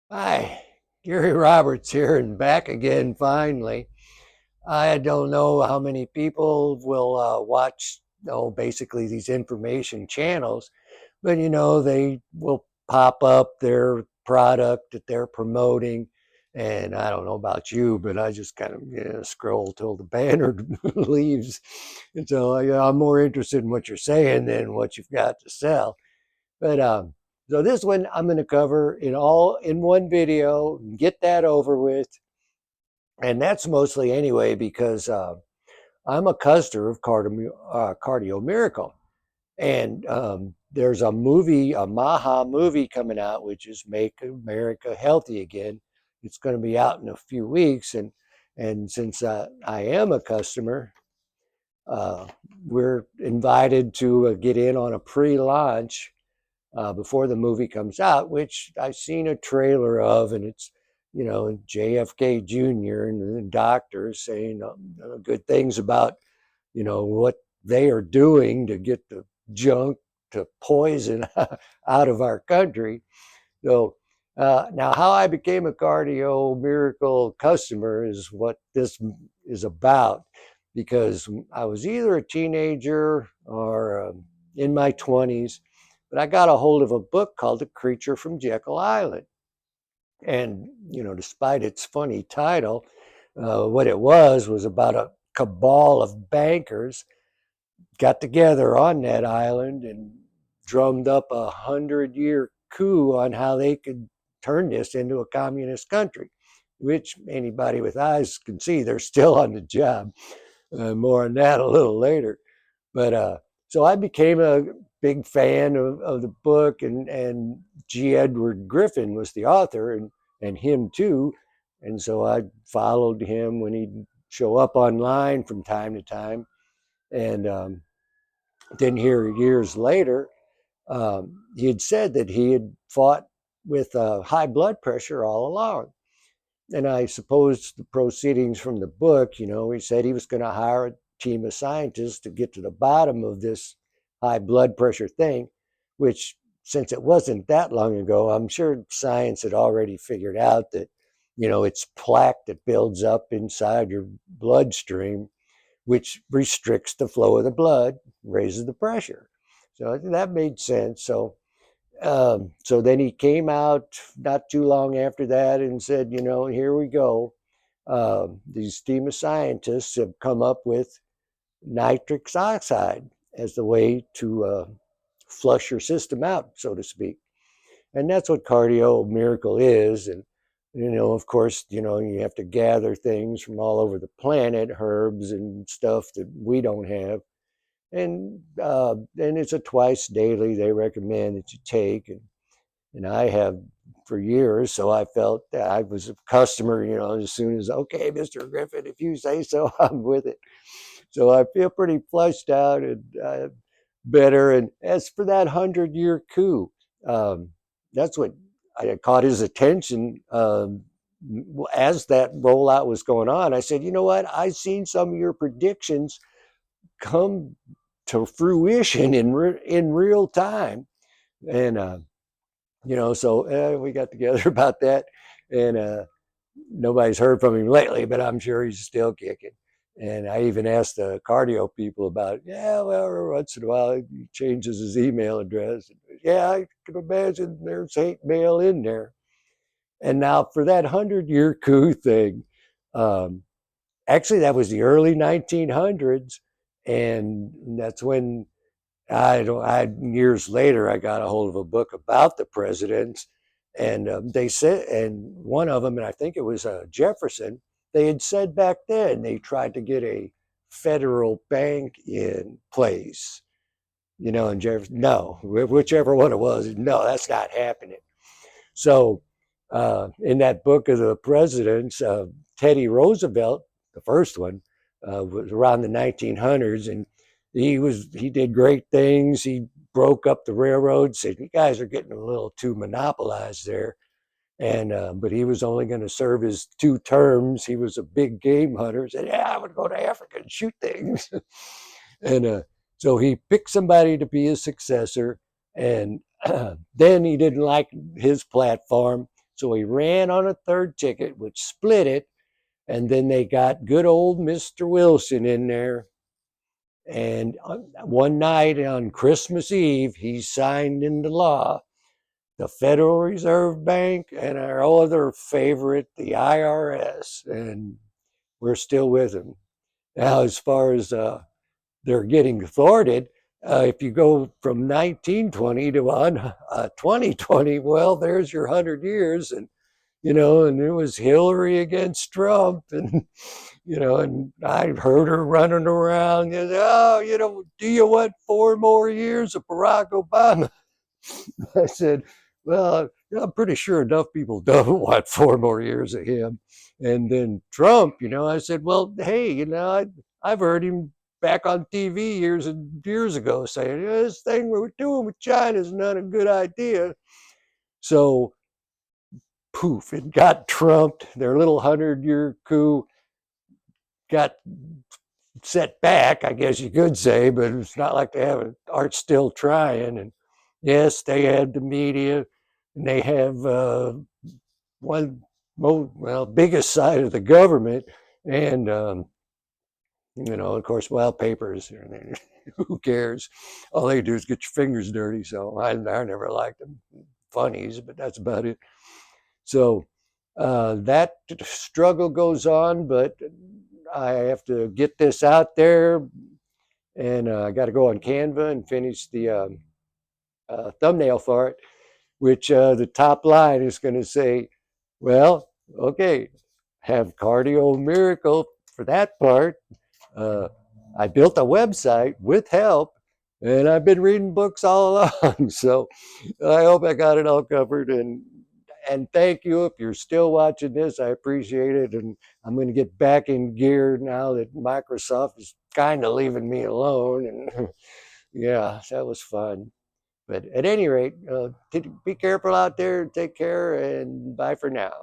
Hi, Gary Roberts here and back again finally. I don't know how many people will watch, basically these information channels, but they will pop up their product that they're promoting. And I don't know about you, but I just kind of scroll till the banner leaves. And so I'm more interested in what you're saying than what you've got to sell. But so this one I'm going to cover in one video, get that over with, and that's mostly anyway because I'm a customer of Cardio Miracle, and there's a movie, a MAHA movie coming out, which is Make America Healthy Again. It's going to be out in a few weeks, and since I am a customer, uh, we're invited to get in on a pre-launch before the movie comes out, which I've seen a trailer of, and it's JFK Jr. and doctors saying good things about what they are doing to get the junk to poison out of our country. So now, how I became a Cardio Miracle customer is what this is about, because I was either a teenager or in my 20s, but I got a hold of a book called The Creature from Jekyll Island. And, despite its funny title, what it was about a cabal of bankers got together on that island and drummed up 100-year coup on how they could turn this into a communist country, which anybody with eyes can see they're still on the job. More on that a little later. But so I became a big fan of the book, and G. Edward Griffin was the author, and him too. And so I followed him when he'd show up online from time to time. And then here years later, he had said that he had fought with high blood pressure all along. And I suppose the proceedings from the book, he said he was going to hire a team of scientists to get to the bottom of this high blood pressure thing, which, since it wasn't that long ago, I'm sure science had already figured out that, it's plaque that builds up inside your bloodstream, which restricts the flow of the blood, raises the pressure. So that made sense. So then he came out not too long after that and said, here we go. These team of scientists have come up with nitric oxide as the way to flush your system out, so to speak. And that's what Cardio Miracle is. And, of course, you have to gather things from all over the planet, herbs and stuff that we don't have. And it's a twice daily they recommend that you take. And I have for years. So I felt that I was a customer, as soon as, okay, Mr. Griffin, if you say so, I'm with it. So I feel pretty flushed out and better. And as for that 100-year coup, that's what I caught his attention as that rollout was going on. I said, you know what? I've seen some of your predictions come to fruition in real time. And so we got together about that, and nobody's heard from him lately, but I'm sure he's still kicking. And I even asked the cardio people about it. Yeah, well, once in a while he changes his email address. Yeah, I can imagine there's hate mail in there. And now for that 100-year coup thing, um, actually that was the early 1900s, and that's when I don't. Years later, I got a hold of a book about the presidents, and they said, and one of them, and I think it was Jefferson. They had said back then they tried to get a federal bank in place, and Jefferson, no, whichever one it was, no, that's not happening. So, in that book of the presidents, Teddy Roosevelt, the first one, was around the 1900s, and he did great things. He broke up the railroads. Said, you guys are getting a little too monopolized there. And but he was only going to serve his 2 terms. He was a big game hunter. Said, "Yeah, I would go to Africa and shoot things." And so he picked somebody to be his successor. And then he didn't like his platform, So he ran on a third ticket, which split it. And then they got good old Mr. Wilson in there. And one night on Christmas Eve, he signed into law the Federal Reserve Bank and our other favorite, the IRS. And we're still with him. Now, as far as they're getting thwarted, if you go from 1920 to 2020, well, there's your 100 years. And and it was Hillary against Trump, and and I heard her running around, oh, do you want 4 more years of Barack Obama? I said, well, I'm pretty sure enough people don't want 4 more years of him. And then Trump, I said, well, hey, I've heard him back on TV years and years ago saying, this thing we're doing with China is not a good idea. So poof, it got trumped. Their little 100-year coup got set back, I guess you could say, but it's not like they aren't still trying. And yes, they had the media, and they have one biggest side of the government, and of course, papers. Who cares? All they do is get your fingers dirty. So I never liked them. Funnies, but that's about it. So that struggle goes on, but I have to get this out there, and I got to go on Canva and finish the thumbnail for it, which the top line is going to say, well, okay, have cardio miracle for that part. I built a website with help, and I've been reading books all along. So I hope I got it all covered. And thank you if you're still watching this. I appreciate it. And I'm going to get back in gear now that Microsoft is kind of leaving me alone. And yeah, that was fun. But at any rate, be careful out there, take care, and bye for now.